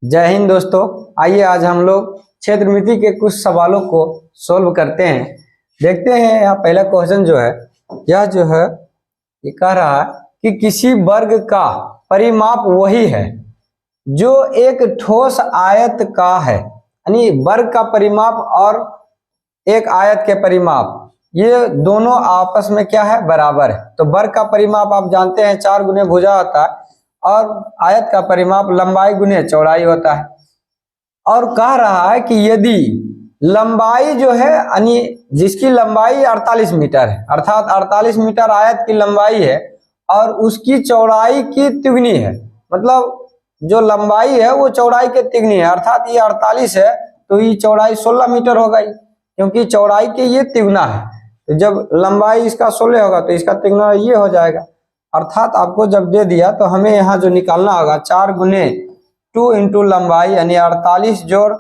जय हिंद दोस्तों। आइए आज हम लोग क्षेत्रमिति के कुछ सवालों को सोल्व करते हैं। देखते हैं यहाँ पहला क्वेश्चन जो है ये कह रहा है कि किसी वर्ग का परिमाप वही है जो एक ठोस आयत का है। यानी वर्ग का परिमाप और एक आयत के परिमाप ये दोनों आपस में क्या है, बराबर है। तो वर्ग का परिमाप आप जानते हैं 4 गुने भुजा होता है और आयत का परिमाप लंबाई गुने चौड़ाई होता है। और कह रहा है कि यदि लंबाई जो है यानी जिसकी लंबाई 48 मीटर है, अर्थात 48 मीटर आयत की लंबाई है और उसकी चौड़ाई की तिगुनी है, मतलब जो लंबाई है वो चौड़ाई के तिगुनी है, अर्थात ये 48 है तो ये चौड़ाई 16 मीटर हो गई, क्योंकि चौड़ाई के ये तिगुना है। तो जब लंबाई इसका 16 होगा तो इसका तिगुना ये हो जाएगा। अर्थात आपको जब दे दिया तो हमें यहाँ जो निकालना होगा 4 गुने 2 इंटू लंबाई यानी 48 जोड़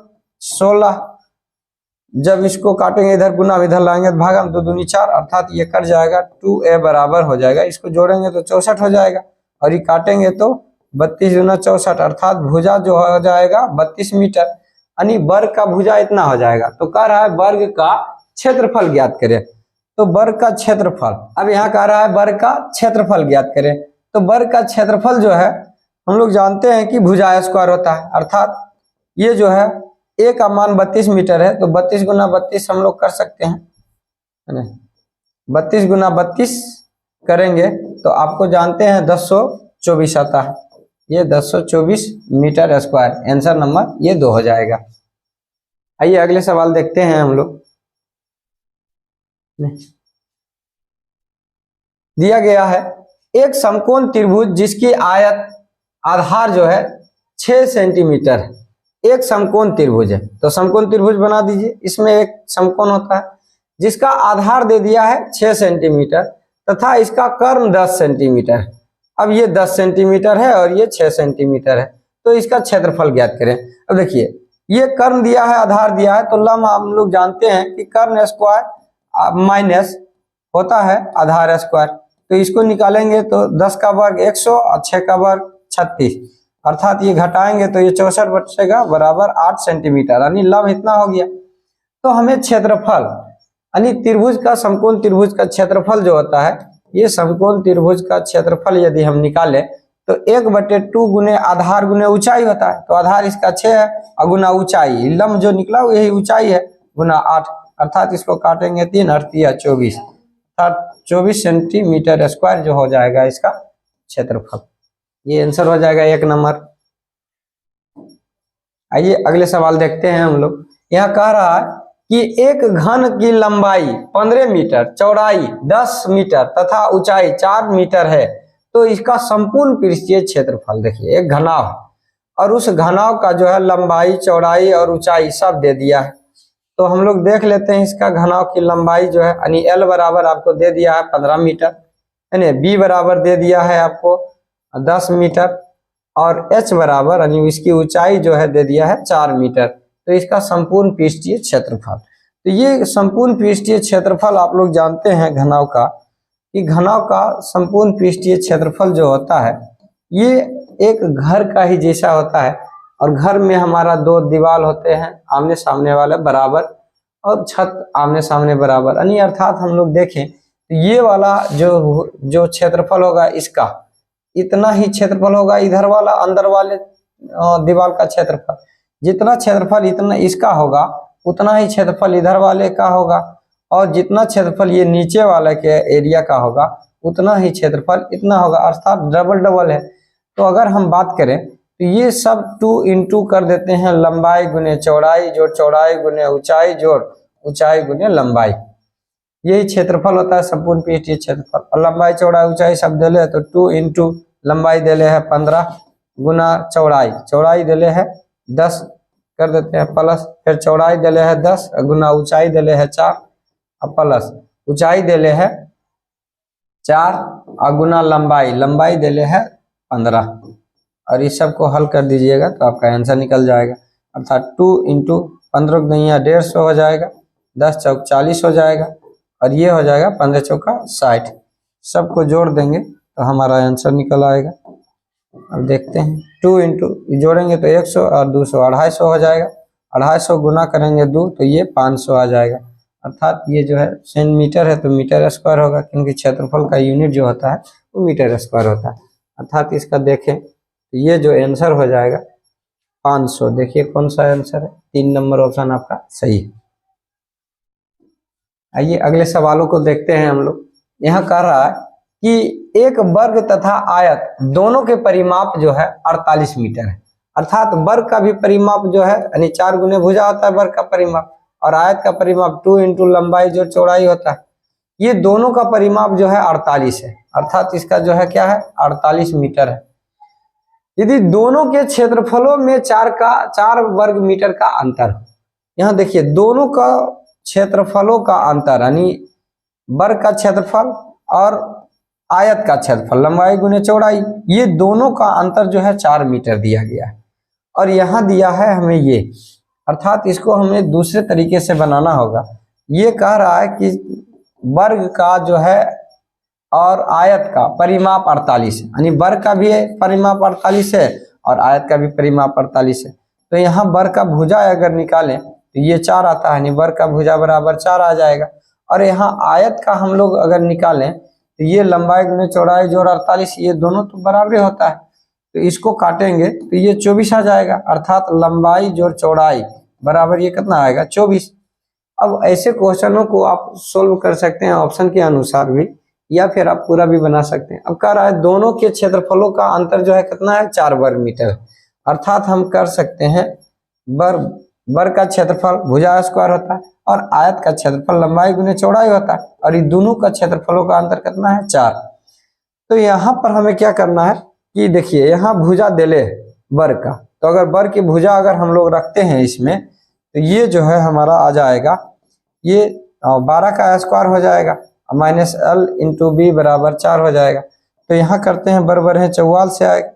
16। जब इसको काटेंगे इधर गुना इधर लाएंगे तो भागा 2 दूनी 4, अर्थात ये कट जाएगा 2a बराबर हो जाएगा। इसको जोड़ेंगे तो 64 हो जाएगा और ये काटेंगे तो 32 दूना 64, अर्थात भुजा जो हो जाएगा 32 मीटर, यानी वर्ग का भुजा इतना हो जाएगा। तो कह रहा है वर्ग का क्षेत्रफल ज्ञात करें। तो वर्ग का क्षेत्रफल, अब यहाँ कह रहा है वर्ग का क्षेत्रफल ज्ञात करें। तो वर्ग का क्षेत्रफल जो है हम लोग जानते हैं कि भुजा स्क्वायर होता है, अर्थात ये जो है a का मान 32 मीटर है तो 32 गुना 32 हम लोग कर सकते हैं। 32 गुना 32 करेंगे तो आपको जानते हैं 1024 आता है। ये 1024 मीटर स्क्वायर, आंसर नंबर ये 2 हो जाएगा। आइए अगले सवाल देखते हैं हम लोग। दिया गया है एक समकोण त्रिभुज जिसकी आयत आधार जो है 6 सेंटीमीटर है। एक समकोण त्रिभुज है तो समकोण त्रिभुज बना दीजिए। इसमें एक समकोण होता है जिसका आधार दे दिया है 6 सेंटीमीटर तथा इसका कर्ण 10 सेंटीमीटर है। अब ये 10 सेंटीमीटर है और ये 6 सेंटीमीटर है, तो इसका क्षेत्रफल ज्ञात करें। अब देखिए ये कर्ण दिया है, आधार दिया है, तो लंब हम लोग जानते हैं कि कर्ण स्क्वायर माइनस होता है आधार स्क्वायर। तो इसको निकालेंगे तो 10 का वर्ग 100 और 6 का वर्ग 36, अर्थात ये घटाएंगे तो ये 64 बचेगा बराबर 8 सेंटीमीटर, यानी लंब इतना हो गया। तो हमें क्षेत्रफल यानी त्रिभुज का, समकोण त्रिभुज का क्षेत्रफल जो होता है, ये समकोण त्रिभुज का क्षेत्रफल यदि हम निकाले तो 1/2 गुने आधार गुने ऊंचाई होता है। तो आधार इसका 6 है और गुना ऊंचाई, लंब जो निकला वो यही ऊंचाई है, गुना 8, अर्थात इसको काटेंगे 3 और 24, अर्थात 24 सेंटीमीटर स्क्वायर जो हो जाएगा इसका क्षेत्रफल। ये आंसर हो जाएगा 1 नंबर। आइए अगले सवाल देखते हैं हम लोग। यहाँ कह रहा है कि एक घन की लंबाई 15 मीटर, चौड़ाई 10 मीटर तथा ऊंचाई 4 मीटर है, तो इसका संपूर्ण पृष्ठीय क्षेत्रफल, देखिए एक घनाव है और उस घनाव का जो है लंबाई चौड़ाई और ऊंचाई सब दे दिया है। तो हम लोग देख लेते हैं इसका घनाव की लंबाई जो है, यानी L बराबर आपको दे दिया है 15 मीटर, यानी B बराबर दे दिया है आपको 10 मीटर और H बराबर यानी इसकी ऊंचाई जो है दे दिया है 4 मीटर। तो इसका संपूर्ण पृष्ठीय क्षेत्रफल, तो ये संपूर्ण पृष्ठीय क्षेत्रफल आप लोग जानते हैं घनाव का, कि घनाव का संपूर्ण पृष्ठीय क्षेत्रफल जो होता है ये एक घर का ही जैसा होता है। और घर में हमारा 2 दीवार होते हैं आमने सामने वाले बराबर और छत आमने सामने बराबर, यानी अर्थात हम लोग देखें तो ये वाला जो क्षेत्रफल होगा इसका इतना ही क्षेत्रफल होगा, इधर वाला अंदर वाले दीवार का क्षेत्रफल जितना क्षेत्रफल इतना इसका होगा उतना ही क्षेत्रफल इधर वाले का होगा, और जितना क्षेत्रफल ये नीचे वाले के एरिया का होगा उतना ही क्षेत्रफल इतना होगा, अर्थात डबल डबल है। तो अगर हम बात करें तो ये सब 2 इंटू कर देते हैं लंबाई गुने चौड़ाई जोड़ चौड़ाई गुने ऊंचाई जोड़ ऊंचाई गुने लंबाई, यही क्षेत्रफल होता है संपूर्ण पृष्ठीय क्षेत्रफल। और लंबाई चौड़ाई ऊंचाई सब दे ले तो 2 इंटू लंबाई दे ले है 15 गुना चौड़ाई दे ले है 10 कर देते हैं प्लस, फिर चौड़ाई दे ले है 10 गुना ऊंचाई दे ले है 4 और प्लस ऊंचाई दे ले है 4 और गुना लंबाई दे ले है 15, और इस सब को हल कर दीजिएगा तो आपका आंसर निकल जाएगा, अर्थात 2 इंटू 15 गुना 150 हो जाएगा, 10 चौक 40 हो जाएगा और ये हो जाएगा 15 चौका 60। सबको जोड़ देंगे तो हमारा आंसर निकल आएगा। अब देखते हैं 2 इंटू जोड़ेंगे तो 100 और 200 250 हो जाएगा। 250 गुना करेंगे 2 तो ये 500 आ जाएगा। अर्थात ये जो है सेंटीमीटर है तो मीटर स्क्वायर होगा, क्योंकि क्षेत्रफल का यूनिट जो होता है वो मीटर स्क्वायर होता है। अर्थात इसका देखें तो ये जो आंसर हो जाएगा 500। देखिए कौन सा आंसर है, 3 नंबर ऑप्शन आपका सही है। आइए अगले सवालों को देखते हैं हम लोग। यहाँ कह रहा है कि एक वर्ग तथा आयत दोनों के परिमाप जो है 48 मीटर है। अर्थात वर्ग का भी परिमाप जो है यानी 4 गुने भुजा होता है वर्ग का परिमाप, और आयत का परिमाप 2 इंटू लंबाई जो चौड़ाई होता है, ये दोनों का परिमाप जो है 48 है। अर्थात इसका जो है क्या है 48 मीटर है। यदि दोनों के क्षेत्रफलों में 4 वर्ग मीटर का अंतर हो, यहाँ देखिए दोनों का क्षेत्रफलों का अंतर यानी वर्ग का क्षेत्रफल और आयत का क्षेत्रफल लंबाई गुने चौड़ाई, ये दोनों का अंतर जो है 4 मीटर दिया गया है। और यहाँ दिया है हमें ये, अर्थात इसको हमें दूसरे तरीके से बनाना होगा। ये कह रहा है कि वर्ग का जो है और आयत का परिमाप 48 है, यानी वर्ग का भी परिमाप 48 है और आयत का भी परिमाप 48 है। तो यहाँ वर्ग का भुजा अगर निकालें तो ये 4 आता है, यानी वर्ग का भुजा बराबर 4 आ जाएगा। और यहाँ आयत का हम लोग अगर निकालें तो ये लंबाई गुने चौड़ाई जोड़ 48, ये दोनों तो बराबर होता है, तो इसको काटेंगे तो ये 24 आ जाएगा। अर्थात लंबाई जोड़ चौड़ाई बराबर ये कितना आएगा 24। अब ऐसे क्वेश्चनों को आप सोल्व कर सकते हैं ऑप्शन के अनुसार भी, या फिर आप पूरा भी बना सकते हैं। अब कह रहा है दोनों के क्षेत्रफलों का अंतर जो है कितना है 4 वर्ग मीटर। अर्थात हम कर सकते हैं वर्ग का क्षेत्रफल भुजा स्क्वायर होता है और आयत का क्षेत्रफल लंबाई गुने चौड़ाई होता है, और ये दोनों का क्षेत्रफलों का अंतर कितना है 4। तो यहाँ पर हमें क्या करना है कि देखिए यहाँ भुजा देले वर्ग का, तो अगर वर्ग की भुजा अगर हम लोग रखते हैं इसमें तो ये जो है हमारा आ जाएगा ये 12 का स्क्वायर हो जाएगा माइनस एल इंटू बी बराबर 4 हो जाएगा। तो यहाँ करते हैं बराबर है 44 से आएगा,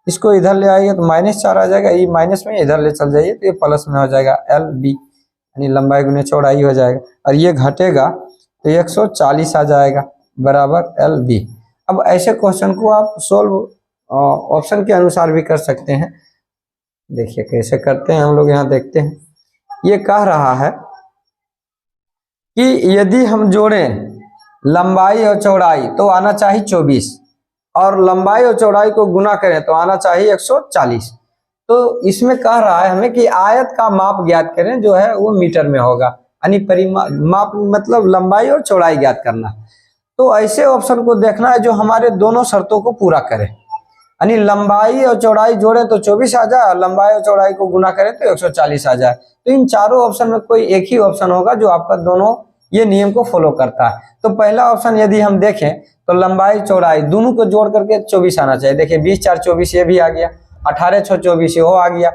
इसको इधर ले आइए तो -4 आ जाएगा, ये माइनस में इधर ले चल जाइए तो ये प्लस में हो जाएगा एल बी, यानी लंबाई गुने चौड़ाई हो जाएगा। और ये घटेगा तो 140 आ जाएगा बराबर एल बी। अब ऐसे क्वेश्चन को आप सोल्व ऑप्शन के अनुसार भी कर सकते हैं। देखिए कैसे करते हैं हम लोग, यहाँ देखते हैं। ये कह रहा है कि यदि हम जोड़ें लंबाई और चौड़ाई तो आना चाहिए 24, और लंबाई और चौड़ाई को गुना करें तो आना चाहिए 140। तो इसमें कह रहा है हमें कि आयत का माप ज्ञात करें जो है वो मीटर में होगा, यानी माप मतलब लंबाई और चौड़ाई ज्ञात करना। तो ऐसे ऑप्शन को देखना है जो हमारे दोनों शर्तों को पूरा करे, यानी लंबाई और चौड़ाई जोड़े तो 24 आ जाए और लंबाई और चौड़ाई को गुना करें तो 140 आ जाए। तो इन चारों ऑप्शन में कोई एक ही ऑप्शन होगा जो आपका दोनों ये नियम को फॉलो करता है। तो पहला ऑप्शन यदि हम देखें तो लंबाई चौड़ाई दोनों को जोड़ करके 24 आना चाहिए। देखिए 20 4 24 ये भी आ गया, 18 6 24 ये हो आ गया,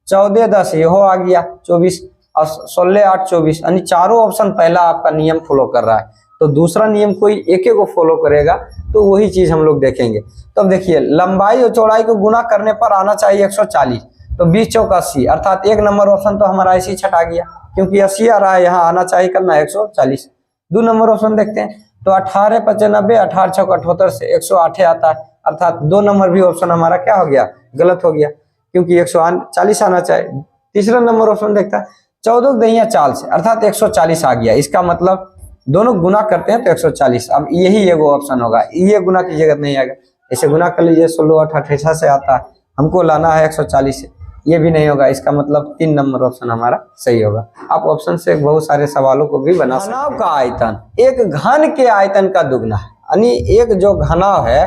14 10 ये हो आ गया 24, और 16 8 24, यानी चारों ऑप्शन पहला आपका नियम फॉलो कर रहा है। तो दूसरा नियम कोई एक को फॉलो करेगा तो वही चीज हम लोग देखेंगे। तो अब देखिए लंबाई और चौड़ाई को गुना करने पर आना चाहिए 140, तो 20 चौक 80, अर्थात 1 नंबर ऑप्शन तो हमारा ऐसे ही छटा गया, क्योंकि 80 आ रहा है, यहाँ आना चाहिए करना 140। 2 नंबर ऑप्शन देखते हैं तो 18 95 18 6 78 से 108 आता है, अर्थात 2 नंबर भी ऑप्शन हमारा क्या हो गया गलत हो गया, क्योंकि 140 आना चाहिए। तीसरा नंबर ऑप्शन देखता है 14 दहिया 4 से, अर्थात 140 आ गया। इसका मतलब दोनों गुना करते हैं तो 140। अब यही एगो ऑप्शन होगा, ये गुना की जगह नहीं आएगा, ऐसे गुना कर लीजिए 16 8 28 से आता है, हमको लाना है 140 से, ये भी नहीं होगा। इसका मतलब 3 नंबर ऑप्शन हमारा सही होगा। आप ऑप्शन से बहुत सारे सवालों को भी बना सकते हैं। घनाव का आयतन एक घन के आयतन का दुगना है, यानी एक जो घनाव है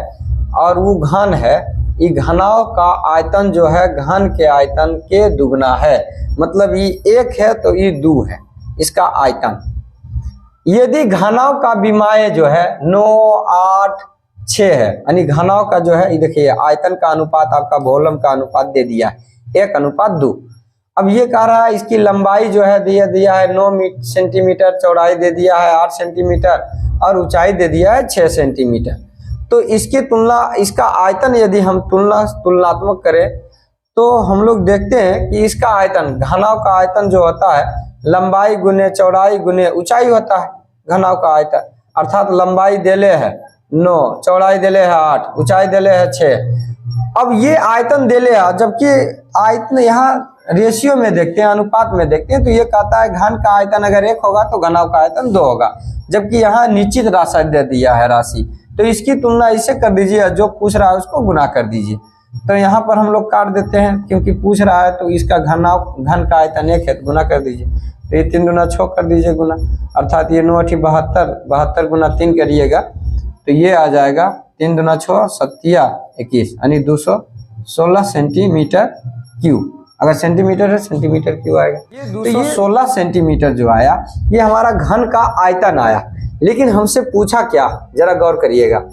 और वो घन है, ये घनाव का आयतन जो है घन के आयतन के दुगना है। मतलब ये 1 है तो ये 2 है इसका आयतन। यदि घनाव का विमाय जो है 9 8 6 है, यानी घनाव का जो है ये देखिए आयतन का अनुपात आपका वॉल्यूम का अनुपात दे दिया है 1:2। अब ये कह रहा है इसकी लंबाई जो है दिया है 9 सेंटीमीटर, चौड़ाई दे दिया है 8 सेंटीमीटर और ऊंचाई दे दिया है 6 सेंटीमीटर। तो इसकी तुलना, इसका आयतन यदि हम तुलनात्मक करें तो हम लोग देखते हैं कि इसका आयतन, घनाव का आयतन जो होता है लंबाई गुने चौड़ाई गुने ऊंचाई होता है घनाव का आयतन। अर्थात लंबाई देले है 9, चौड़ाई देले है 8, ऊंचाई देले है 6, अब ये आयतन दे ले, जबकि आयतन यहाँ रेशियो में देखते हैं, अनुपात में देखते हैं, तो ये कहता है घन का आयतन अगर 1 होगा तो घनाभ का आयतन 2 होगा, जबकि यहाँ निश्चित राशि दे दिया है राशि, तो इसकी तुलना इससे कर दीजिए, जो पूछ रहा है उसको गुना कर दीजिए। तो यहाँ पर हम लोग काट देते हैं, क्योंकि पूछ रहा है तो इसका घन का आयतन 1 है, तो गुना कर दीजिए। तो ये 3 दूना 6 कर दीजिए गुना, अर्थात ये 9 8 72, 72 गुना 3 करिएगा तो ये आ जाएगा 3 दूना 6 7 21, यानी 216 सेंटीमीटर क्यूब। अगर सेंटीमीटर है सेंटीमीटर क्यूब आएगा। ये 216 सेंटीमीटर जो आया ये हमारा घन का आयतन आया। लेकिन हमसे पूछा क्या, जरा गौर करिएगा,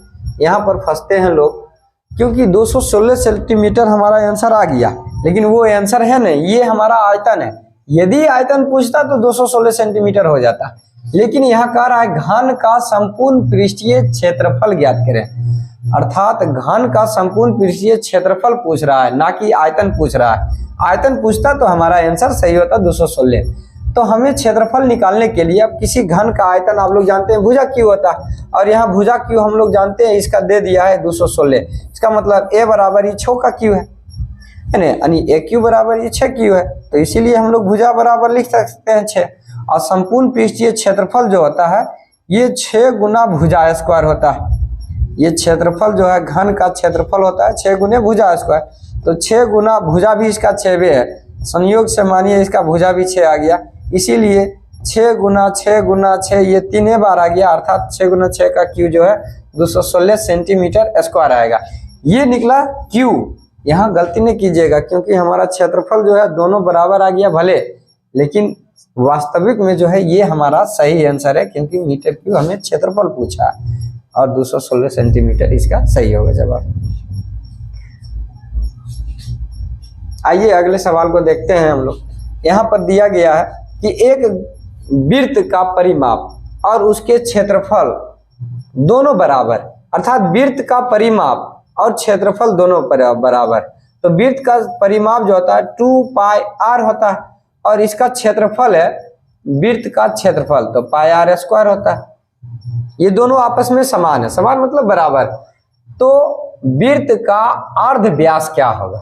यहाँ पर फंसते हैं लोग, क्योंकि 216 सेंटीमीटर हमारा आंसर आ गया, लेकिन वो आंसर है नहीं, ये हमारा आयतन है। यदि आयतन पूछता तो 216 सेंटीमीटर हो जाता, लेकिन यहाँ कह रहा है घन का संपूर्ण पृष्ठीय क्षेत्रफल ज्ञात करें, अर्थात घन का संपूर्ण पृष्ठीय क्षेत्रफल पूछ रहा है, ना कि आयतन पूछ रहा है। आयतन पूछता तो हमारा आंसर सही होता 216। तो हमें क्षेत्रफल निकालने के लिए, अब किसी घन का आयतन आप लोग जानते हैं भुजा क्यू होता है, और यहाँ भुजा क्यू हम लोग जानते हैं इसका दे दिया है 216, इसका मतलब a बराबर ये 6 का क्यू है ना, यानी a क्यू बराबर ये 6 क्यू है, तो इसीलिए हम लोग भुजा बराबर लिख सकते हैं 6। और संपूर्ण पृष्ठीय क्षेत्रफल जो होता है ये 6 गुना भुजा स्क्वायर होता है। ये क्षेत्रफल जो है घन का क्षेत्रफल होता है 6 गुने भुजा स्क्वायर, तो 6 गुना भुजा भी इसका 6 है, संयोग से मानिए इसका भुजा भी 6 आ गया, इसीलिए 6 गुना 6 गुना 6 ये 3 बार आ गया, अर्थात 6 गुना 6 का क्यू जो है 216 सेंटीमीटर स्क्वायर आएगा। ये निकला क्यू, यहाँ गलती नहीं कीजिएगा, क्योंकि हमारा क्षेत्रफल जो है दोनों बराबर आ गया भले, लेकिन वास्तविक में जो है ये हमारा सही आंसर है, क्योंकि मीटर क्यू हमें क्षेत्रफल पूछा है और 216 सेंटीमीटर इसका सही होगा जवाब। आइए अगले सवाल को देखते हैं हम लोग। यहाँ पर दिया गया है कि एक वृत्त का परिमाप और उसके क्षेत्रफल दोनों बराबर, अर्थात वृत्त का परिमाप और क्षेत्रफल दोनों बराबर। तो वृत्त का परिमाप जो होता है 2 पाई r होता है, और इसका क्षेत्रफल है वृत्त का क्षेत्रफल तो पाई r स्क्वायर होता है। ये दोनों आपस में समान है, समान मतलब बराबर। तो वृत्त का अर्ध व्यास क्या होगा,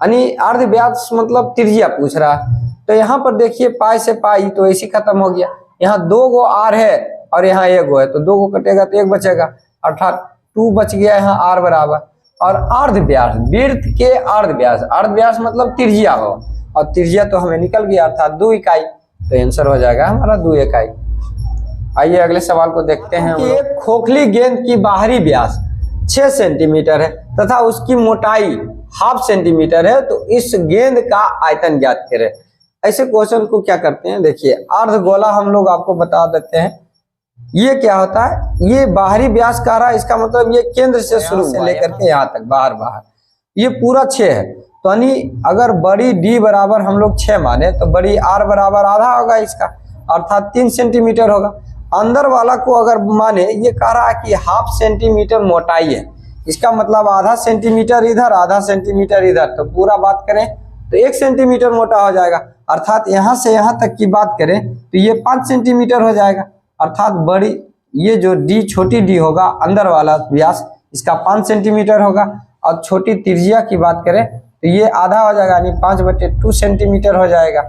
यानी अर्ध व्यास मतलब त्रिज्या पूछ रहा है। तो यहाँ पर देखिए पाई से पाई तो ऐसे खत्म हो गया, यहाँ 2 गो r है और यहाँ 1 गो है, तो 2 गो कटेगा तो 1 बचेगा, अर्थात 2 बच गया यहाँ r बराबर। और अर्ध व्यास, वृत्त के अर्ध व्यास मतलब त्रिज्या हो, और त्रिज्या तो हमें निकल गया अर्थात 2 इकाई, तो आंसर हो जाएगा हमारा 2 इकाई। आइए अगले सवाल को देखते हैं। एक खोखली गेंद की बाहरी व्यास 6 सेंटीमीटर है तथा उसकी मोटाई ½ सेंटीमीटर है, तो इस गेंद का आयतन ज्ञात करें। ऐसे क्वेश्चन को क्या करते हैं, देखिए अर्धगोला हम लोग आपको बता देते हैं। ये क्या होता है, ये बाहरी व्यास कह रहा है, इसका मतलब ये केंद्र से शुरू से लेकर के यहाँ तक बाहर ये पूरा 6 है, तो यानी अगर बड़ी d बराबर हम लोग 6 माने तो बड़ी r बराबर आधा होगा इसका, अर्थात 3 सेंटीमीटर होगा। अंदर वाला को अगर माने, ये कह रहा है कि ½ सेंटीमीटर मोटाई है, इसका मतलब आधा सेंटीमीटर इधर आधा सेंटीमीटर इधर, तो पूरा बात करें तो 1 सेंटीमीटर मोटा हो जाएगा, अर्थात यहाँ से यहाँ तक की बात करें तो ये 5 सेंटीमीटर हो जाएगा, अर्थात बड़ी ये जो d छोटी d होगा अंदर वाला व्यास इसका 5 सेंटीमीटर होगा, और छोटी त्रिज्या की बात करें तो ये आधा हो जाएगा, यानी 5/2 सेंटीमीटर हो जाएगा।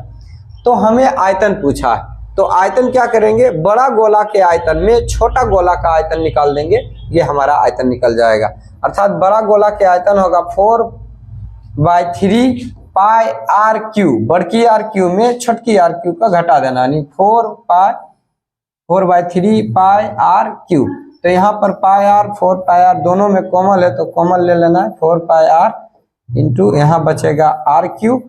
तो हमें आयतन पूछा है, तो आयतन क्या करेंगे, बड़ा गोला के आयतन में छोटा गोला का आयतन निकाल देंगे, ये हमारा आयतन निकल जाएगा। अर्थात बड़ा गोला के आयतन होगा 4/3 पाई r क्यूब, बड़की r क्यूब में छोटकी r क्यूब का घटा देना, यानी 4/3 पाई r क्यूब। तो यहाँ पर पाई r 4 पाई r दोनों में कॉमन है, तो कॉमन ले लेना है, 4 पाई r इंटू यहाँ बचेगा r क्यूब,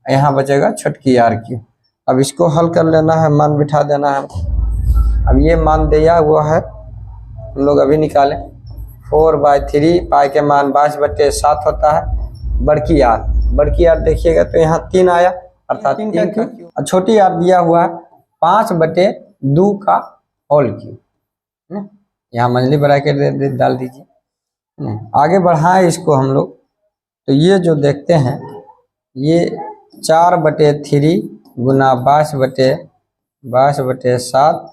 यहाँ बचेगा छोटकी r क्यूब। अब इसको हल कर लेना है, मान बिठा देना है। अब ये मान दिया हुआ है, हम लोग अभी निकालें। 4/3 पाई के मान 22/7 होता है, बड़की आर देखिएगा तो यहाँ 3 आया, अर्थात 3 का क्यूब, और छोटी आर दिया हुआ है 5/2 का होल क्यूब। यहाँ मंझली ब्रैकेट डाल दीजिए। आगे बढ़ाएं इसको हम लोग, तो ये जो देखते हैं ये 4/3 गुना 22/7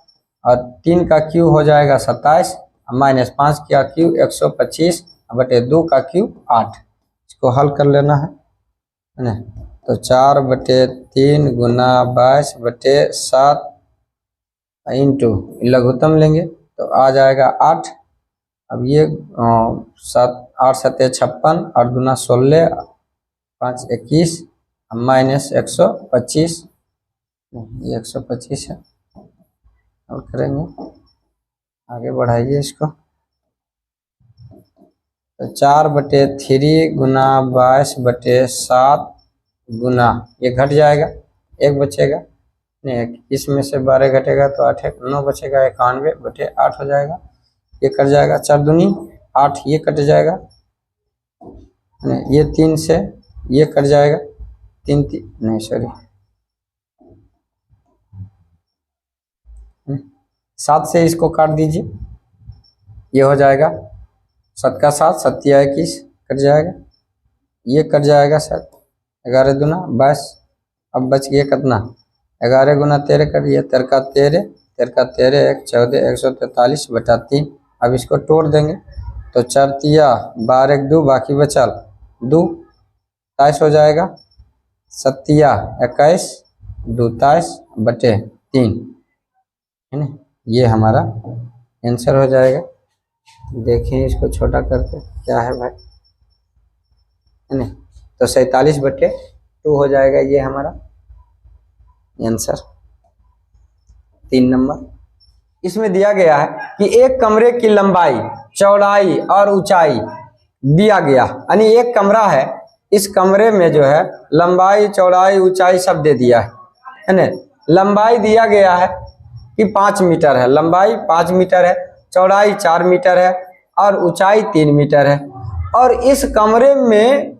और 3 का क्यूब हो जाएगा 27, -5 का क्यूब 125/2 का क्यूब 8। इसको हल कर लेना है ना। तो 4/3 गुना 22/7 इंटू लघुत्तम लेंगे तो आ जाएगा 8। अब ये 8×7 = 56, 8 दूना 16, 5 21 माइनस 125, ये 125 है। और करेंगे, आगे बढ़ाइए इसको। तो 4/3 गुना 22/7 गुना, ये घट जाएगा, 1 बचेगा नहीं, इसमें से 12 घटेगा तो 8 9 बचेगा, 91/8 हो जाएगा। ये कट जाएगा, 4 दूनी 8, ये कट जाएगा नहीं, ये 3 से ये कट जाएगा, 3 नहीं सॉरी 7 से इसको काट दीजिए, ये हो जाएगा 7 का 7, 7 या 21 कट जाएगा, ये कट जाएगा सर 11 दूना 22। अब बच गया कितना, 11 गुना 13 कर दिया, 13 का 13, 13 का 13 1 14, 143/3। अब इसको तोड़ देंगे तो 4 तिया 12 1 2, बाकी बचल 2 23 हो जाएगा, 7 या 21 2 23/3 है ना। ये हमारा आंसर हो जाएगा। देखें इसको छोटा करके क्या है भाई, है ना। तो 47/2 हो जाएगा, ये हमारा आंसर 3 नंबर। इसमें दिया गया है कि एक कमरे की लंबाई, चौड़ाई और ऊंचाई दिया गया, यानी एक कमरा है, इस कमरे में जो है लंबाई चौड़ाई ऊंचाई सब दे दिया है ना। लंबाई दिया गया है कि 5 मीटर है, लंबाई 5 मीटर है, चौड़ाई 4 मीटर है और ऊंचाई 3 मीटर है। और इस कमरे में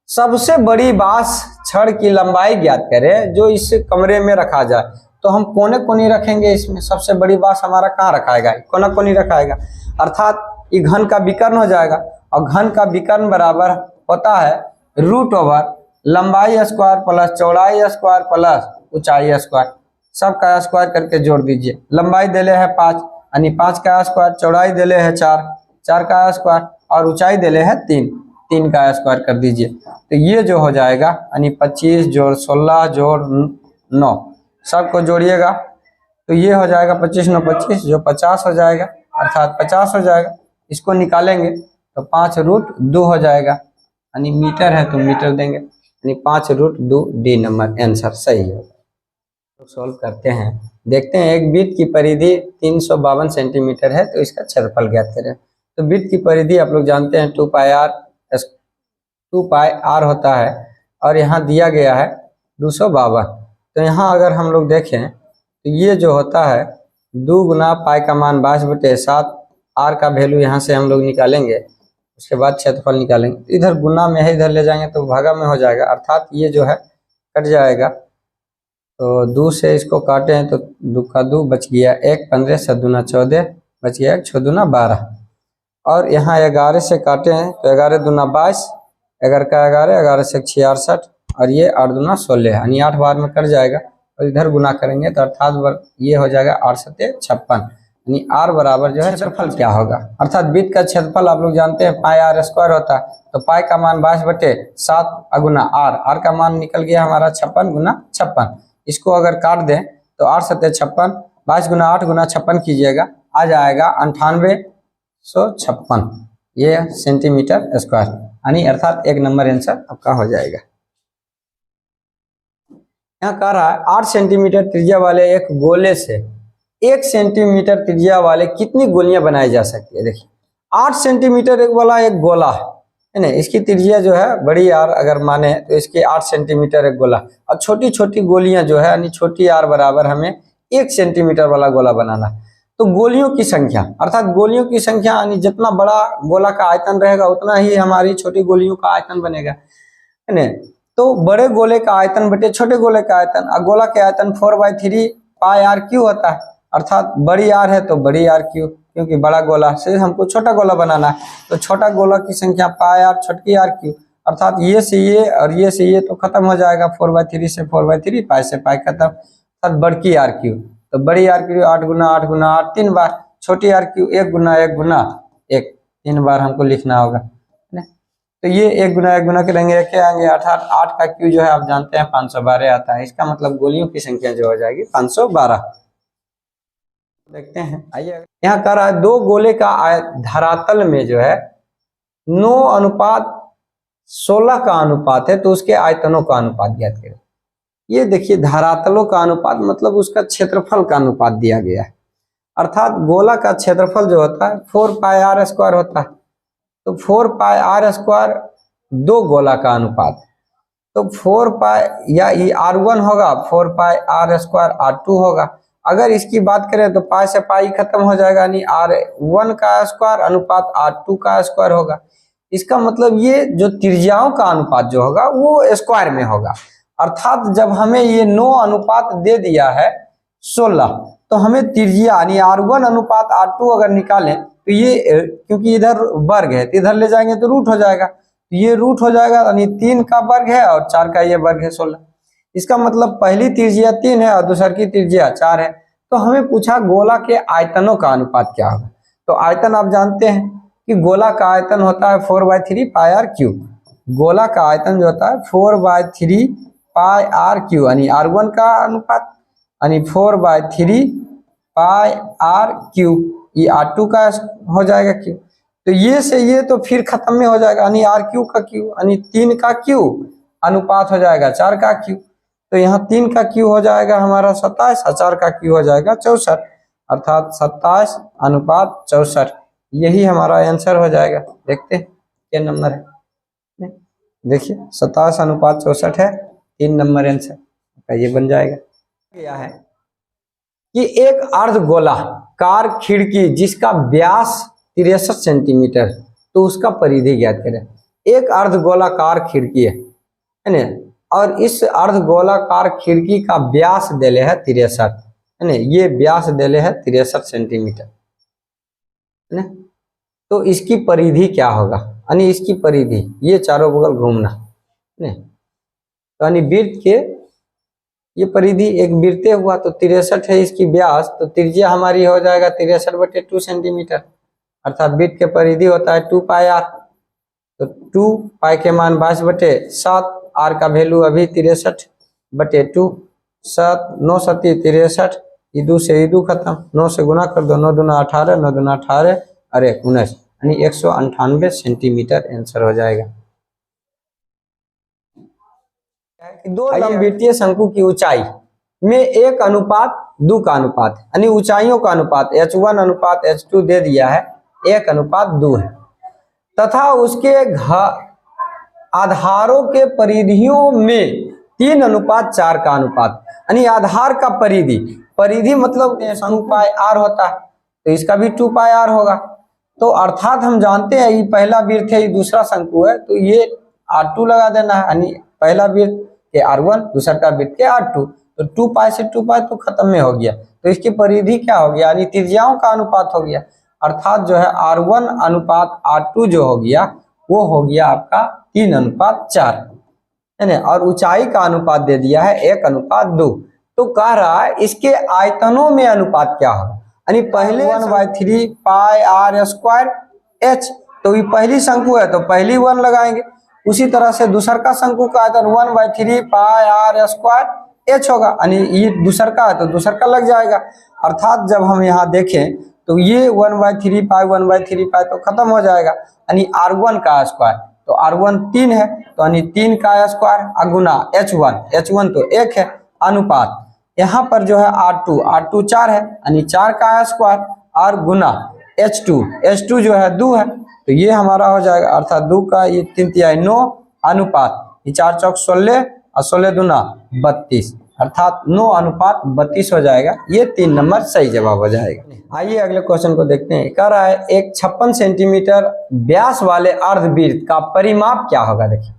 सबसे बड़ी बांस छड़ की लंबाई ज्ञात करें जो इस कमरे में रखा जाए। तो हम कोने कोनी रखेंगे, इसमें सबसे बड़ी बांस हमारा कहाँ रखाएगा, कोना कोनी रखाएगा, अर्थात ये घन का विकर्ण हो जाएगा। और घन का विकर्ण बराबर होता है √ लंबाई स्क्वायर प्लस चौड़ाई स्क्वायर प्लस ऊंचाई स्क्वायर, सबका स्क्वायर करके जोड़ दीजिए। लंबाई देले है 5, यानी 5 का स्क्वायर, चौड़ाई देले है 4, 4 का स्क्वायर और ऊंचाई देले है 3, 3 का स्क्वायर कर दीजिए। तो ये जो हो जाएगा यानी 25 जोड़ 16 जोड़ 9, सबको जोड़िएगा तो ये हो जाएगा 25 9 25 जो 50 हो जाएगा, अर्थात 50 हो जाएगा। इसको निकालेंगे तो 5√2 हो जाएगा, यानी मीटर है तो मीटर देंगे, यानी 5√2 डी नंबर आंसर सही है। तो सॉल्व करते हैं, देखते हैं। एक वृत्त की परिधि 352 सेंटीमीटर है, तो इसका क्षेत्रफल ज्ञात करें। तो वृत्त की परिधि आप लोग जानते हैं 2πr होता है, और यहाँ दिया गया है 252। तो यहाँ अगर हम लोग देखें तो ये जो होता है 2 गुना पाई का मान 22/7, आर का वैल्यू यहाँ से हम लोग निकालेंगे, उसके बाद क्षेत्रफल निकालेंगे। इधर गुना में है, इधर ले जाएंगे तो भागा में हो जाएगा, अर्थात ये जो है कट जाएगा। तो 2 से इसको काटे हैं तो 2 का 2 बच गया 1, 15 7 दूना 14 बच गया 1, 6 दूना 12। और यहाँ 11 से काटे हैं तो 11 दूना 22, 11 का 11, 11 से 66 और ये 8 दूना 16, यानी 8 बार में कट जाएगा। और इधर गुना करेंगे तो अर्थात ये हो जाएगा 8 7 56, यानी आर बराबर जो है क्षेत्रफल क्या होगा, अर्थात वृत्त का क्षेत्रफल आप लोग जानते हैं πr² होता है। तो पाई का मान 22/7 गुना आर, आर का मान निकल गया हमारा 56 गुना 56। इसको अगर काट दें तो 8 7 56, 22 गुना 8 गुना 56 कीजिएगा, आ जाएगा 9856, ये सेंटीमीटर स्क्वायर, यानी अर्थात 1 नंबर आंसर आपका हो जाएगा। यहाँ कह रहा है 8 सेंटीमीटर त्रिज्या वाले एक गोले से 1 सेंटीमीटर त्रिज्या वाले कितनी गोलियां बनाई जा सकती है। देखिए 8 सेंटीमीटर एक वाला एक गोला है ना, इसकी त्रिज्या जो है बड़ी आर अगर माने तो इसकी 8 सेंटीमीटर एक गोला, और छोटी छोटी गोलियां जो है यानी छोटी आर बराबर हमें 1 सेंटीमीटर वाला गोला बनाना है। तो गोलियों की संख्या, अर्थात गोलियों की संख्या यानी जितना बड़ा गोला का आयतन रहेगा उतना ही हमारी छोटी गोलियों का आयतन बनेगा, है ना। तो बड़े गोले का आयतन बटे छोटे गोले का आयतन, और गोला के आयतन 4/3 πr³ होता है, अर्थात बड़ी आर है तो बड़ी r³ क्योंकि बड़ा गोला से हमको छोटा गोला बनाना है। तो छोटा गोला की संख्या πr, छोटकी r³, अर्थात ये से ये और ये से ये तो खत्म हो जाएगा, 4/3 से 4/3, पाई से पाई खत्म, अर्थात बड़की r³। तो बड़ी r³ 8 गुना 8 गुना 8 3 बार, छोटी r³ 1 गुना 1 गुना 1 3 बार हमको लिखना होगा, है ना। तो ये 1 गुना करेंगे एक आएंगे, अर्थात 8 का क्यू जो है आप जानते हैं 512 आता है। इसका मतलब गोलियों की संख्या जो हो जाएगी 512। देखते हैं, आइए यहाँ कर रहा है 2 गोले का धरातल में जो है 9:16 का अनुपात है, तो उसके आयतनों का अनुपात ज्ञात करें। ये देखिए धरातलों का अनुपात मतलब उसका क्षेत्रफल का अनुपात दिया गया है, अर्थात गोला का क्षेत्रफल जो होता है 4πr² होता है। तो 4πr² 2 गोला का अनुपात, तो 4π या ये r1 होगा, 4πr² r2 होगा। अगर इसकी बात करें तो पाई से पाई खत्म हो जाएगा, यानी r1 का स्क्वायर अनुपात r2 का स्क्वायर होगा। इसका मतलब ये जो त्रिज्याओं का अनुपात जो होगा वो स्क्वायर में होगा, अर्थात जब हमें ये 9 अनुपात दे दिया है 16, तो हमें त्रिज्या यानी r1 अनुपात r2 अगर निकालें तो ये क्योंकि इधर वर्ग है तो इधर ले जाएंगे तो रूट हो जाएगा, तो ये रूट हो जाएगा, यानी 3 का वर्ग है और 4 का ये वर्ग है 16। इसका मतलब पहली त्रिज्या 3 है और दूसर की त्रिज्या 4 है। तो हमें पूछा गोला के आयतनों का अनुपात क्या होगा। तो आयतन आप जानते हैं कि गोला का आयतन होता है 4/3 πr³। गोला का आयतन जो होता है 4/3 πr³, यानी r1 का अनुपात यानी 4/3 πr³, ये r2 का हो जाएगा क्यू। तो ये से ये तो फिर खत्म में हो जाएगा, यानी r³ का क्यू, यानी 3 का क्यू अनुपात हो जाएगा 4 का क्यू। तो यहाँ 3 का क्यू हो जाएगा हमारा 27 और 4 का क्यू हो जाएगा 64, अर्थात 27:64। यही हमारा आंसर हो जाएगा। देखते हैं क्या नंबर है, देखिए 27:64 है, 3 नंबर आंसर का ये बन जाएगा। यह है कि एक अर्धगोलाकार खिड़की जिसका व्यास 63 सेंटीमीटर, तो उसका परिधि ज्ञात करें। एक अर्धगोलाकार खिड़की है ना, और इस अर्धगोलाकार खिड़की का व्यास देले है 63 है ना, ये व्यास देले है 63 सेंटीमीटर है ना। तो इसकी परिधि क्या होगा, यानी इसकी परिधि ये चारों बगल घूमना है, तो यानी वृत्त के ये परिधि एक वृत्ते हुआ, तो 63 है इसकी व्यास, तो त्रिज्या हमारी हो जाएगा 63/2 सेंटीमीटर, अर्थात वृत्त के परिधि होता है 2πr। तो 2π के मान 22/7, r का वैल्यू अभी 63/2, 7 9 7 63, ईदू से ईदू खत्म, 9 से गुना कर दो, 9 दूना 18, 9 दूना 18 अरे 19, यानी 198 सेंटीमीटर आंसर हो जाएगा। दो लंबवृत्तीय शंकु की ऊंचाई में 1:2 का अनुपात, यानी ऊंचाइयों का अनुपात h1 अनुपात h2 दे दिया है, 1:2 है, तथा उसके आधारों के परिधियों में 3:4 का अनुपात, यानी आधार का परिधि, परिधि मतलब शंकु πr होता है, तो इसका भी 2πr होगा। तो अर्थात हम जानते हैं ये पहला वृत्त है, ये दूसरा शंकु है, तो ये r2 लगा देना है, यानी पहला वृत्त के r1 दूसरा का वृत्त के r2, तो 2π से 2π तो खत्म में हो गया, तो इसकी परिधि क्या हो गया, यानी त्रिज्याओं का अनुपात हो गया, अर्थात जो है r1 अनुपात r2 जो हो गया वो हो गया आपका 3:4 है ना, और ऊंचाई का अनुपात दे दिया है 1:2। तो कह रहा है इसके आयतनों में अनुपात क्या होगा, यानी पहले 1/3 πr² h, तो ये पहली शंकु है तो पहली 1 लगाएंगे, उसी तरह से दूसर का शंकु का आयतन 1/3 πr² h होगा, यानी ये दूसर का है तो दूसर का लग जाएगा, अर्थात जब हम यहाँ देखें तो ये 1/3 π 1/3 π तो खत्म हो जाएगा, यानी r1 का स्क्वायर, तो r1 3 है तो यानी 3 का स्क्वायर अगुना h1 तो 1 है, अनुपात यहाँ पर जो है r2 4 है, यानी 4 का स्क्वायर और गुना h2 जो है 2 है, तो ये हमारा हो जाएगा, अर्थात 2 का ये 3 9 अनुपात ये 4 चौक 16 और 16 दूना 32, अर्थात 9:32 हो जाएगा। ये 3 नंबर सही जवाब हो जाएगा। आइए अगले क्वेश्चन को देखते हैं। कह रहा है एक 56 सेंटीमीटर व्यास वाले अर्धवृत्त का परिमाप क्या होगा। देखिए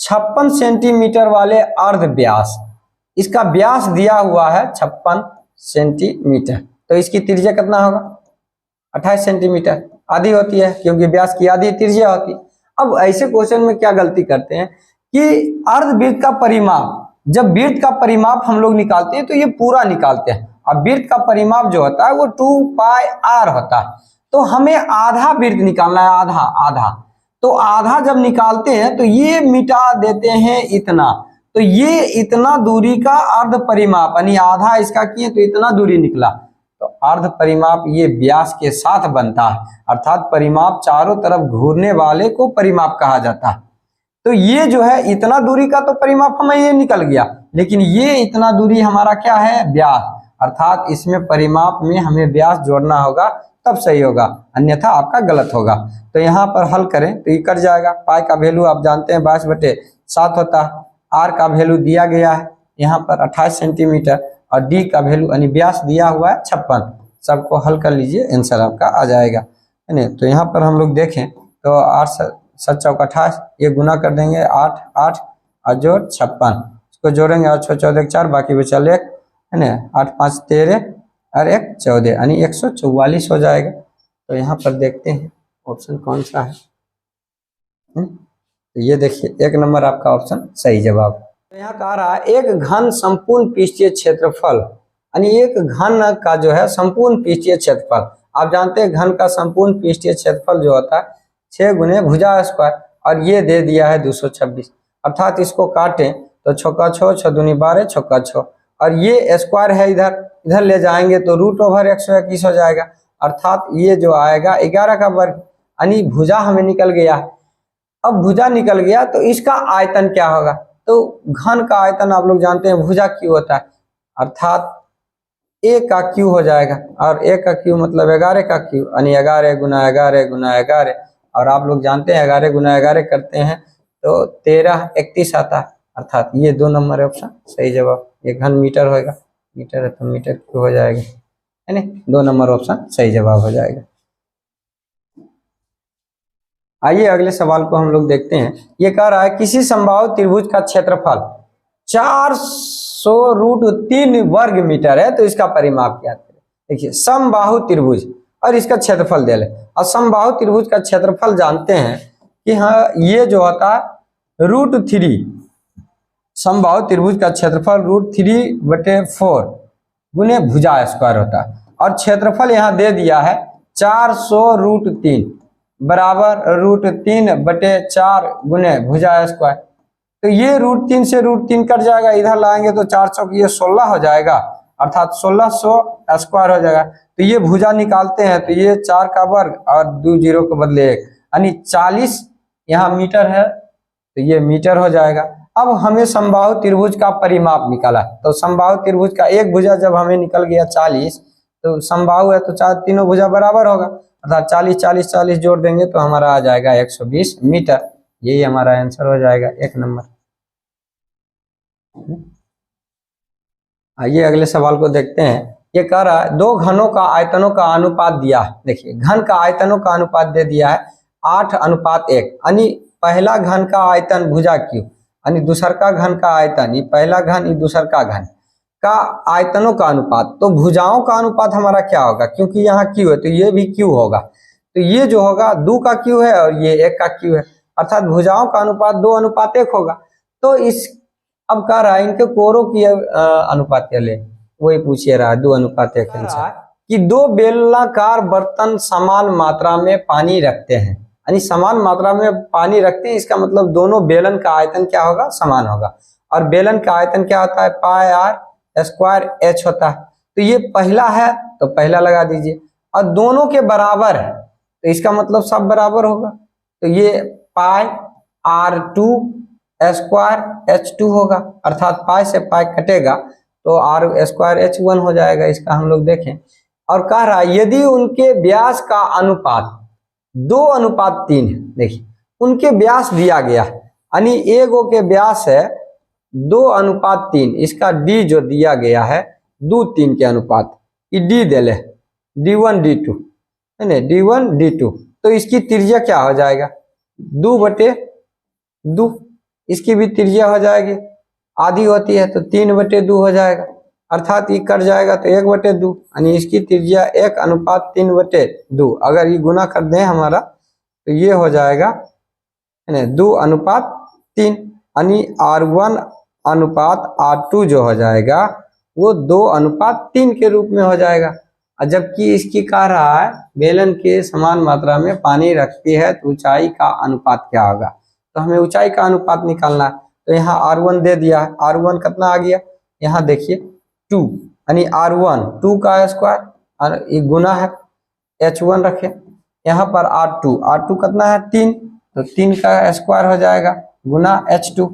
56 सेंटीमीटर वाले अर्धव्यास, इसका व्यास दिया हुआ है 56 सेंटीमीटर, तो इसकी त्रिज्या कितना होगा 28 सेंटीमीटर, आधी होती है क्योंकि व्यास की आधी त्रिज्या होती है। अब ऐसे क्वेश्चन में क्या गलती करते हैं कि अर्धवृत्त का परिमाप, जब वृत्त का परिमाप हम लोग निकालते हैं तो ये पूरा निकालते हैं, अब वृत्त का परिमाप जो होता है वो 2πr होता है, तो हमें आधा वृत्त निकालना है, आधा, तो तो आधा जब निकालते हैं तो ये मिटा देते हैं इतना, तो ये इतना दूरी का अर्ध परिमाप, यानी आधा इसका किए तो इतना दूरी निकला, तो अर्ध परिमाप ये व्यास के साथ बनता है, अर्थात परिमाप चारों तरफ घूरने वाले को परिमाप कहा जाता है। तो ये जो है इतना दूरी का तो परिमाप हमें ये निकल गया, लेकिन ये इतना दूरी हमारा क्या है, व्यास, अर्थात इसमें परिमाप में हमें व्यास जोड़ना होगा तब सही होगा, अन्यथा आपका गलत होगा। तो यहाँ पर हल करें तो ये कट जाएगा। पाई का वैल्यू आप जानते हैं 22/7 होता है। आर का वैल्यू दिया गया है यहाँ पर 28 सेंटीमीटर, और डी का वैल्यू यानी व्यास दिया हुआ है 56। सबको हल कर लीजिए, आंसर आपका आ जाएगा, है ना। तो यहाँ पर हम लोग देखें तो 8 7 चौक 28, ये गुना कर देंगे 8 8 और जोड़ 56, इसको जोड़ेंगे 8 6 14 4, बाकी बचा 1, है ना। 8 5 13 और 1 14, यानी 144 हो जाएगा। तो यहाँ पर देखते हैं ऑप्शन कौन सा है। तो ये देखिए 1 नंबर आपका ऑप्शन सही जवाब। तो यहाँ कह रहा है एक घन संपूर्ण पृष्ठीय क्षेत्रफल, यानी एक घन का जो है संपूर्ण पृष्ठीय क्षेत्रफल, आप जानते हैं घन का संपूर्ण पृष्ठीय क्षेत्रफल जो होता है 6 गुने भुजा स्क्वायर, और ये दे दिया है 226, अर्थात इसको काटें तो 6 6 6 दूनी 12 6 6, और ये स्क्वायर है इधर ले जाएंगे तो √121 हो जाएगा, अर्थात ये जो आएगा 11 का वर्ग, यानी भुजा हमें निकल गया है। अब भुजा निकल गया तो इसका आयतन क्या होगा, तो घन का आयतन आप लोग जानते हैं भुजा क्यू होता है, अर्थात a का क्यू हो जाएगा, और a का क्यू मतलब 11 का क्यू, यानी 11 गुना 11 गुना 11, और आप लोग जानते हैं 11 गुना 11 करते हैं तो 13 31 आता है, अर्थात ये 2 नंबर ऑप्शन सही जवाब। ये घन मीटर होगा, मीटर है तो मीटर क्यू हो जाएगा, है ना। 2 नंबर ऑप्शन सही जवाब हो जाएगा। आइए अगले सवाल को हम लोग देखते हैं। ये कह रहा है किसी समबाहु त्रिभुज का क्षेत्रफल 400√3 वर्ग मीटर है, तो इसका परिमाप क्या है। देखिए समबाहु त्रिभुज और इसका क्षेत्रफल दे ले, और समबाहु त्रिभुज का क्षेत्रफल जानते हैं कि हाँ ये जो होता है √3, समबाहु त्रिभुज का क्षेत्रफल √3/4 गुने भुजा स्क्वायर होता है, और क्षेत्रफल यहाँ दे दिया है 400√3 बराबर √3/4 गुने भुजा स्क्वायर। तो ये √3 से √3 कट जाएगा, इधर लाएंगे तो 400 की ये 16 हो जाएगा, अर्थात 1600 स्क्वायर हो जाएगा। तो ये भुजा निकालते हैं तो ये 4 का वर्ग और 2 0 के बदले 1, यानी 40 यहाँ मीटर है, तो ये मीटर हो जाएगा। अब हमें समबाहु त्रिभुज का परिमाप निकाला, तो समबाहु त्रिभुज का एक भुजा जब हमें निकल गया 40, तो समबाहु है तो तीनों भुजा बराबर होगा, अर्थात 40 40 40 जोड़ देंगे तो हमारा आ जाएगा 120 मीटर। यही हमारा आंसर हो जाएगा 1 नंबर। आइए अगले सवाल को देखते हैं। ये कह रहा है 2 घनों का आयतनों का अनुपात दिया है। देखिए घन का आयतनों का अनुपात दे दिया है 8:1, यानी पहला घन का आयतन भुजा क्यू, यानी दूसर का घन का आयतन, ये पहला घन ये दूसर का घन का आयतनों का अनुपात। तो भुजाओं का अनुपात हमारा क्या होगा, क्योंकि यहाँ क्यू है तो ये भी क्यू होगा, तो ये जो होगा 2 का क्यू है और ये 1 का क्यू है, अर्थात भुजाओं का अनुपात 2:1 होगा। तो इस अब कह रहा है इनके कोरों की अनुपात क्या ले, वही पूछिए रहा है 2:1 आंसर। कि 2 बेलनाकार बर्तन समान मात्रा में पानी रखते हैं, यानी समान मात्रा में पानी रखते हैं, इसका मतलब दोनों बेलन का आयतन क्या होगा, समान होगा। और बेलन का आयतन क्या होता है, πr² होता है। तो ये पहला है तो पहला लगा दीजिए, और दोनों के बराबर है तो इसका मतलब सब बराबर होगा, तो ये πr²H2 होगा, अर्थात पाई से पाई कटेगा तो r² H1 हो जाएगा। इसका हम लोग देखें, और कह रहा है यदि उनके व्यास का अनुपात 2:3 है। देखिए उनके व्यास दिया गया, यानी एगो के व्यास है 2:3, इसका डी जो दिया गया है 2:3 के अनुपात, ये डी दे ले d1 d2 है ना, d1 d2, तो इसकी त्रिज्या क्या हो जाएगा 2/2, इसकी भी त्रिज्या हो जाएगी, आधी होती है तो 3/2 हो जाएगा, अर्थात ये कट जाएगा तो 1/2, यानी इसकी त्रिज्या 1:3/2। अगर ये गुना कर दें हमारा तो ये हो जाएगा है ना 2:3, यानी R1:R2 जो हो जाएगा वो 2:3 के रूप में हो जाएगा। और जबकि इसकी कह रहा है बेलन के समान मात्रा में पानी रखती है तो ऊंचाई का अनुपात क्या होगा। तो हमें ऊंचाई का अनुपात निकालना है। तो यहाँ R1 दे दिया है, R1 कितना आ गया, यहाँ देखिए 2, यानी R1 2 का स्क्वायर और ये गुना है H1 रखे, यहाँ पर R2 कितना है 3, तो 3 का स्क्वायर हो जाएगा गुना H2।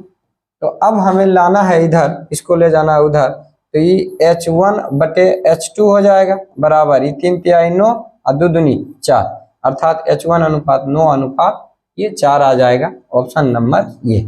तो अब हमें लाना है इधर, इसको ले जाना है उधर, तो ये H1 बटे H2 हो जाएगा बराबर, ये 3 तिहाई 9 और 2 दूनी 4, अर्थात H1 अनुपात 9 अनुपात ये 4 आ जाएगा। ऑप्शन नंबर ये।